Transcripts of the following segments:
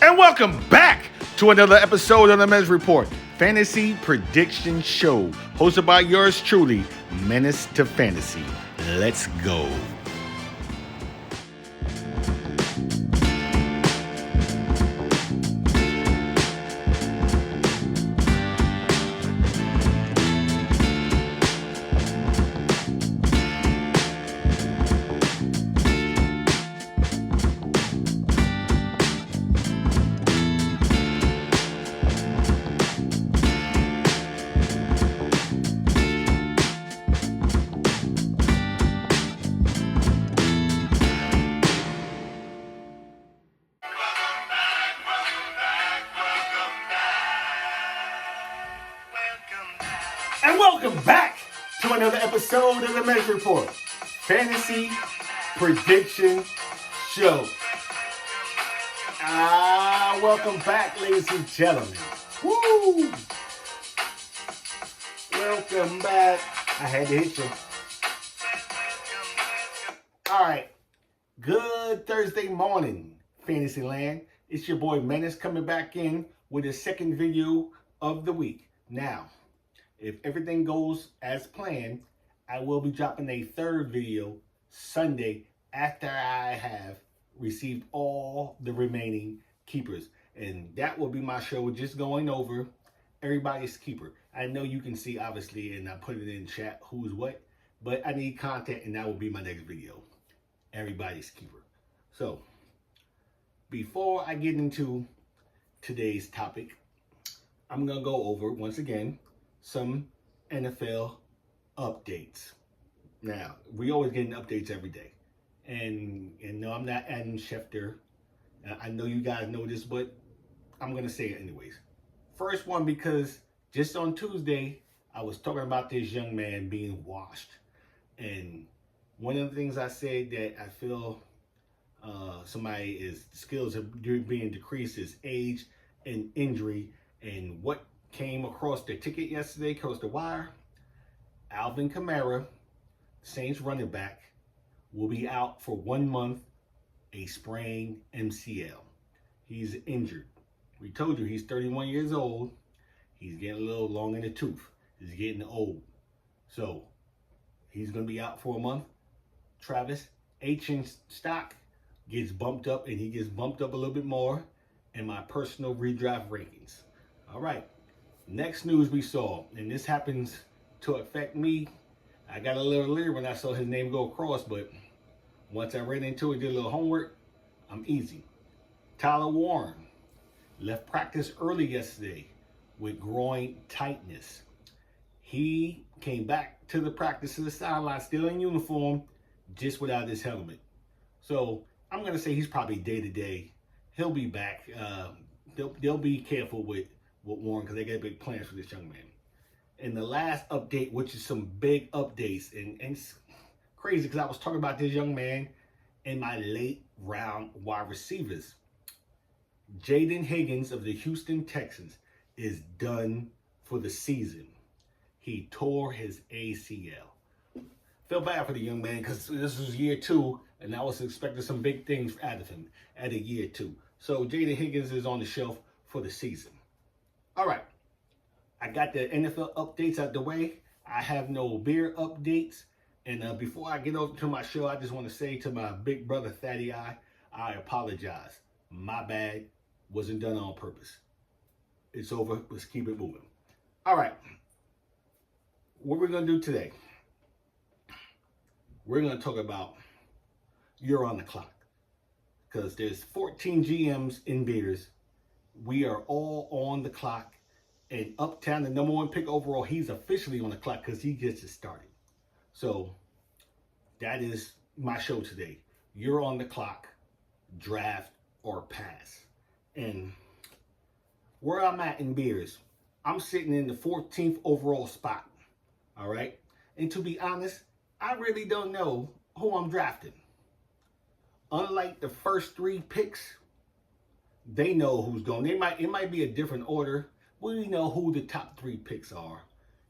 And welcome back to another episode of the Menace Report, Fantasy Prediction Show, hosted by yours truly, Menace to Fantasy. Let's go. And welcome back to another episode of the Menace Report, Fantasy Prediction Show. Welcome back, ladies and gentlemen. Woo! Welcome back. I had to hit you. All right. Good Thursday morning, Fantasyland. It's your boy Menace coming back in with a second video of the week. Now, if everything goes as planned, I will be dropping a third video Sunday after I have received all the remaining keepers. And that will be my show, just going over everybody's keeper. I know you can see, obviously, and I put it in chat who's what, but I need content, and that will be my next video. Everybody's keeper. So, before I get into today's topic, I'm going to go over, once again, some NFL updates. Now, we always getting updates every day. And no, I'm not Adam Schefter. I know you guys know this, but I'm going to say it anyways. First one, because just on Tuesday, I was talking about this young man being washed. And one of the things I said that I feel somebody's skills are being decreased is age and injury. And what came across the ticket yesterday, across the wire, Alvin Kamara, Saints running back, will be out for 1 month, a sprained MCL. He's injured. We told you he's 31 years old. He's getting a little long in the tooth. He's getting old. So he's going to be out for a month. Travis Etienne stock gets bumped up, and he gets bumped up a little bit more in my personal redraft rankings. All right. Next news we saw, and this happens to affect me. I got a little leery when I saw his name go across, but once I read into it, did a little homework, I'm easy. Tyler Warren left practice early yesterday with groin tightness. He came back to the practice to the sideline, still in uniform, just without his helmet. So I'm going to say he's probably day-to-day. He'll be back. They'll be careful with Warren, because they got big plans for this young man. And the last update, which is some big updates, and it's crazy because I was talking about this young man in my late round wide receivers. Jaden Higgins of the Houston Texans is done for the season. He tore his ACL. Feel bad for the young man because this was year 2, and I was expecting some big things out of him at a year 2. So Jaden Higgins is on the shelf for the season. All right, I got the NFL updates out the way. I have no beer updates. And before I get over to my show, I just want to say to my big brother, Thaddy I apologize. My bad. Wasn't done on purpose. It's over. Let's keep it moving. All right. What we're going to do today, we're going to talk about you're on the clock. Because there's 14 GMs in beers. We are all on the clock, and Uptown, the number 1 pick overall, he's officially on the clock because he gets it started. So that is my show today. You're on the clock, draft or pass. And where I'm at in beers, I'm sitting in the 14th overall spot. All right. And to be honest, I really don't know who I'm drafting. Unlike the first 3 picks, they know who's going. It might be a different order. We know who the top 3 picks are.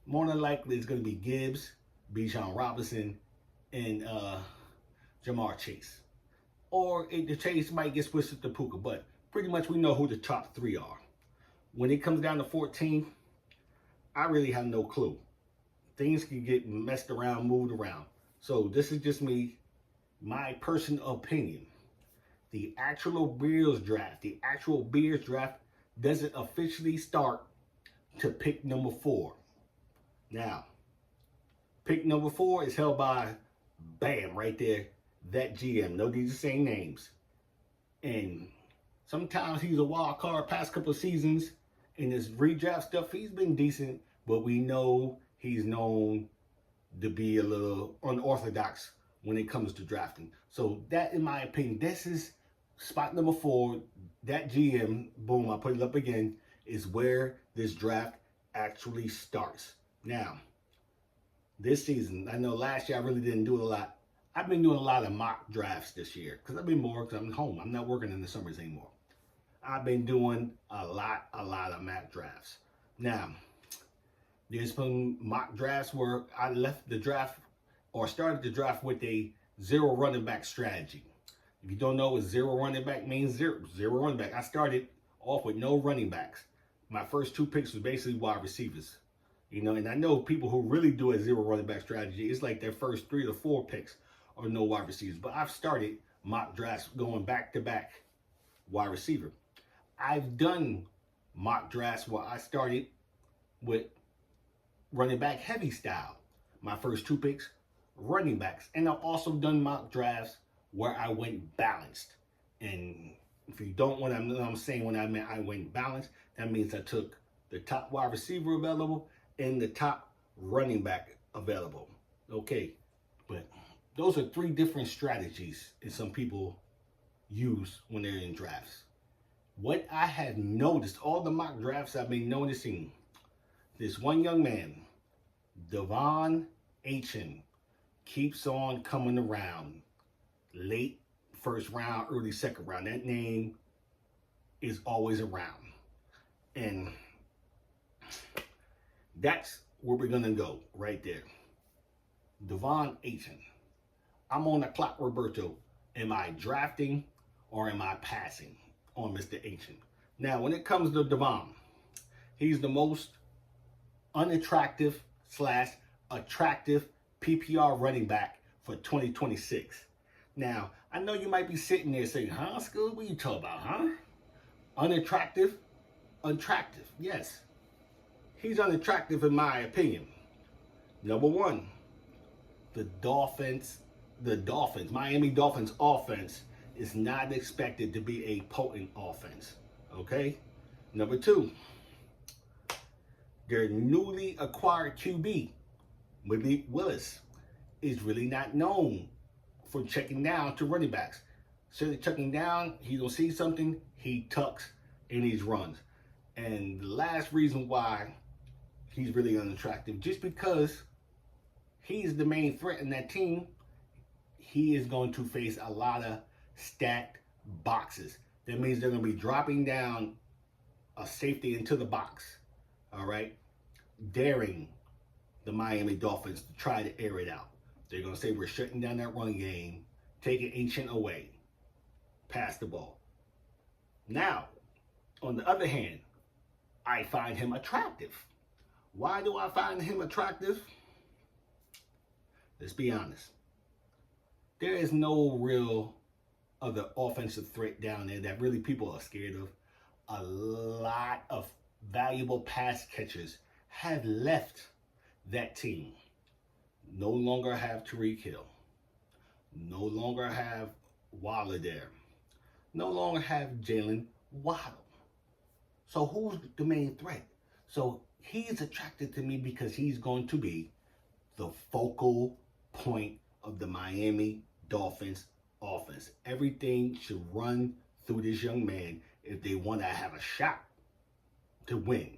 More than likely, it's going to be Gibbs, Bijan Robinson, and Jamar Chase. Or the Chase might get switched to Puka. But pretty much we know who the top 3 are. When it comes down to 14, I really have no clue. Things can get messed around, moved around. So this is just me, my personal opinion. The actual Bears draft doesn't officially start to pick number 4. Now, pick number 4 is held by, bam, right there, that GM. No need to say names. And sometimes he's a wild card. Past couple of seasons in this redraft stuff, he's been decent, but we know he's known to be a little unorthodox when it comes to drafting. So that, in my opinion, this is spot number 4. That GM, boom, I put it up again, is where this draft actually starts. Now, this season, I know last year I really didn't do a lot. I've been doing a lot of mock drafts this year because I've been more, because I'm home. I'm not working in the summers anymore. I've been doing a lot of mock drafts. Now, there's some mock drafts where I left the draft or started the draft with a 0 running back strategy. If you don't know what 0 running back means, zero running back. I started off with no running backs. My first 2 picks was basically wide receivers. You know, and I know people who really do a 0 running back strategy, it's like their first 3 to 4 picks are no wide receivers. But I've started mock drafts going back to back wide receiver. I've done mock drafts where I started with running back heavy style. My first 2 picks, running backs. And I've also done mock drafts where I went balanced. And if you don't know what I'm saying when I meant I went balanced, that means I took the top wide receiver available and the top running back available. Okay, but those are 3 different strategies that some people use when they're in drafts. What I have noticed, all the mock drafts I've been noticing, this one young man, Devon Achane, keeps on coming around. Late first round, early second round. That name is always around. And that's where we're going to go right there. Devon Achane. I'm on the clock, Roberto. Am I drafting or am I passing on Mr. Achane? Now, when it comes to Devon, he's the most unattractive / attractive PPR running back for 2026. Now, I know you might be sitting there saying, huh, Scoob, what are you talking about, huh? Unattractive? Attractive, yes. He's unattractive in my opinion. Number 1, the Miami Dolphins offense is not expected to be a potent offense, okay? Number 2, their newly acquired QB, Malik Willis, is really not known for checking down to running backs. So they're checking down, he don't see something, he tucks and he runs. And the last reason why he's really unattractive, just because he's the main threat in that team, he is going to face a lot of stacked boxes. That means they're going to be dropping down a safety into the box, all right, daring the Miami Dolphins to try to air it out. They're going to say, we're shutting down that run game, taking Achane away, pass the ball. Now, on the other hand, I find him attractive. Why do I find him attractive? Let's be honest. There is no real other offensive threat down there that really people are scared of. A lot of valuable pass catchers have left that team. No longer have Tyreek Hill. No longer have Waller there. No longer have Jalen Waddle. So who's the main threat? So he's attracted to me because he's going to be the focal point of the Miami Dolphins offense. Everything should run through this young man if they want to have a shot to win.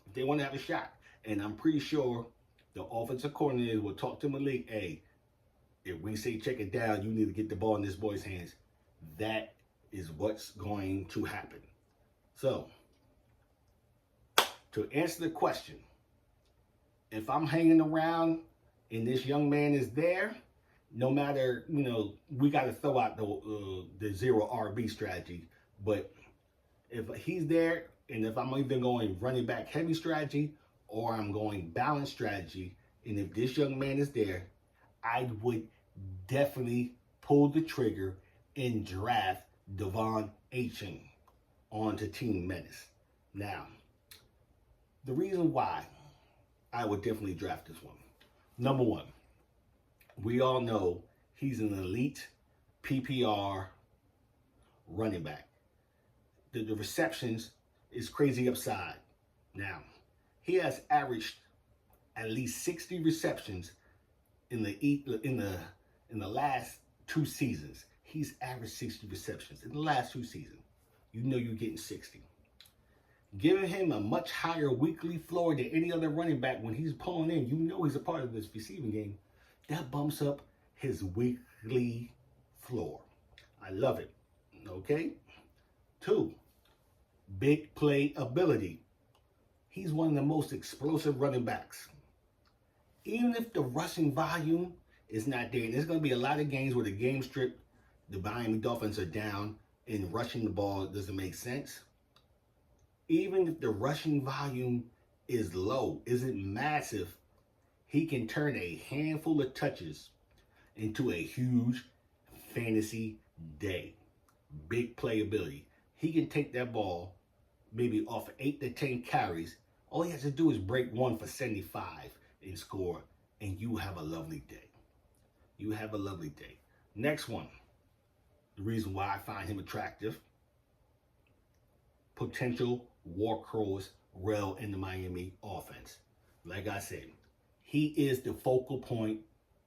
If they want to have a shot. And I'm pretty sure the offensive coordinator will talk to Malik, hey, if we say check it down, you need to get the ball in this boy's hands. That is what's going to happen. So, to answer the question, if I'm hanging around and this young man is there, no matter, we got to throw out the 0 RB strategy. But if he's there, and if I'm either going running back heavy strategy or I'm going balanced strategy, and if this young man is there, I would definitely pull the trigger and draft Devon Achane onto Team Menace. Now, the reason why I would definitely draft this one. Number one, we all know he's an elite PPR running back. The receptions is crazy upside. Now, he has averaged at least 60 receptions in the last 2 seasons. He's averaged 60 receptions in the last 2 seasons. You know you're getting 60. Giving him a much higher weekly floor than any other running back when he's pulling in, you know he's a part of this receiving game. That bumps up his weekly floor. I love it. Okay? 2, big play ability. He's one of the most explosive running backs. Even if the rushing volume is not there, there's going to be a lot of games where the game strip, the Miami Dolphins are down and rushing the ball doesn't make sense. Even if the rushing volume is low, isn't massive, he can turn a handful of touches into a huge fantasy day. Big playability. He can take that ball maybe off 8 to 10 carries. All he has to do is break one for 75 and score, and you have a lovely day. You have a lovely day. Next one. The reason why I find him attractive. Potential workhorse rail in the Miami offense. Like I said, he is the focal point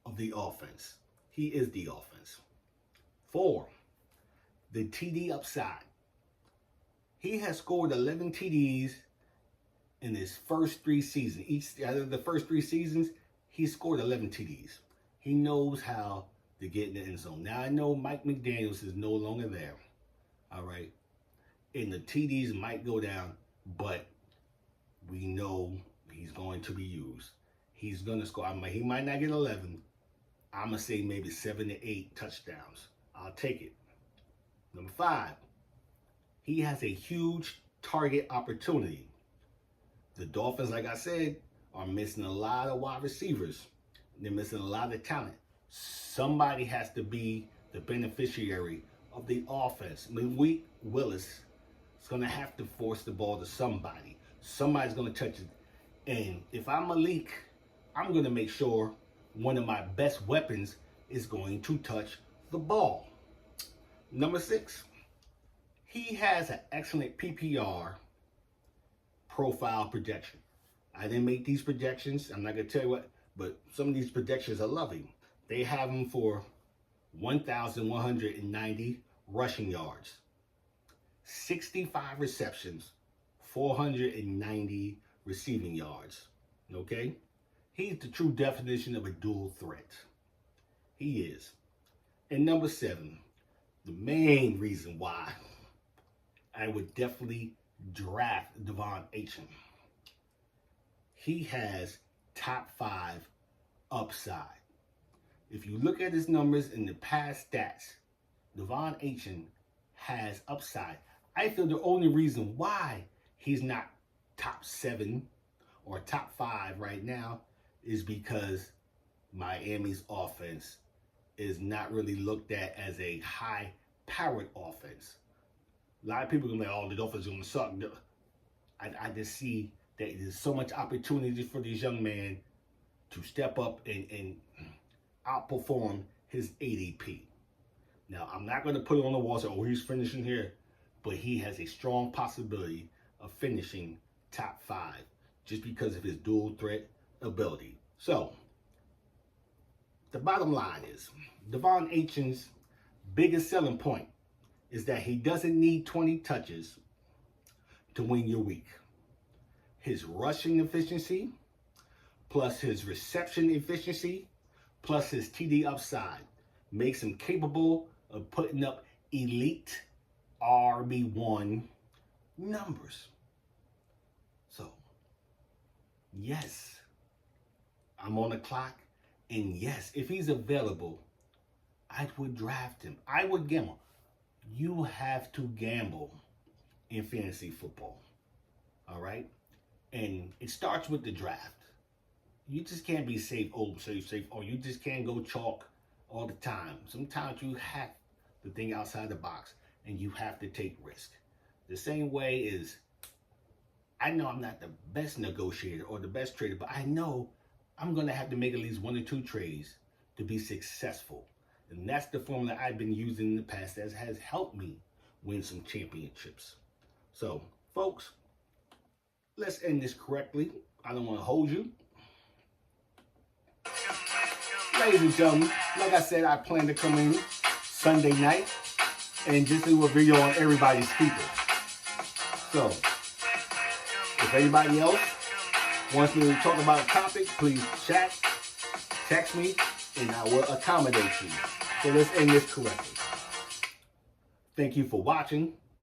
of the offense. He is the offense. 4, the TD upside. He has scored 11 TDs in his first 3 seasons. Each out of the first 3 seasons, he scored 11 TDs. He knows how to get in the end zone. Now, I know Mike McDaniels is no longer there. All right. And the TDs might go down, but we know he's going to be used. He's going to score. He might not get 11. I'm going to say maybe 7 to 8 touchdowns. I'll take it. Number 5, he has a huge target opportunity. The Dolphins, like I said, are missing a lot of wide receivers. They're missing a lot of talent. Somebody has to be the beneficiary of the offense. Malik Willis is going to have to force the ball to somebody. Somebody's going to touch it. And if I'm Malik, I'm going to make sure one of my best weapons is going to touch the ball. Number 6, he has an excellent PPR profile projection. I didn't make these projections. I'm not going to tell you what, but some of these projections are lovely. They have him for 1,190 rushing yards, 65 receptions, 490 receiving yards. Okay? He's the true definition of a dual threat. He is. And number 7, the main reason why I would definitely draft Devon Achane. He has top 5 upside. If you look at his numbers in the past stats, Devon Achane has upside. I feel the only reason why he's not top 7 or top 5 right now is because Miami's offense is not really looked at as a high-powered offense. A lot of people are going to be like, oh, the Dolphins are going to suck. I just see that there's so much opportunity for this young man to step up and outperform his ADP. Now, I'm not going to put it on the wall and say, oh, he's finishing here, but he has a strong possibility of finishing top 5 just because of his dual threat ability. So, the bottom line is, Devon Achane's biggest selling point is that he doesn't need 20 touches to win your week. His rushing efficiency, plus his reception efficiency, plus his TD upside makes him capable of putting up elite RB1 numbers. So, yes, I'm on the clock, and yes, if he's available, I would draft him. I would get him. you have to gamble in fantasy football. All right? And it starts with the draft. You just can't be safe, or you just can't go chalk all the time. Sometimes you have to think outside the box and you have to take risk. The same way is, I know I'm not the best negotiator or the best trader, but I know I'm going to have to make at least 1 or 2 trades to be successful. And that's the formula I've been using in the past that has helped me win some championships. So, folks, let's end this correctly. I don't want to hold you. Ladies and gentlemen, like I said, I plan to come in Sunday night and just do a video on everybody's keeper. So, if anybody else wants me to talk about a topic, please chat, text me, and I will accommodate you. So let's end this correctly. Thank you for watching.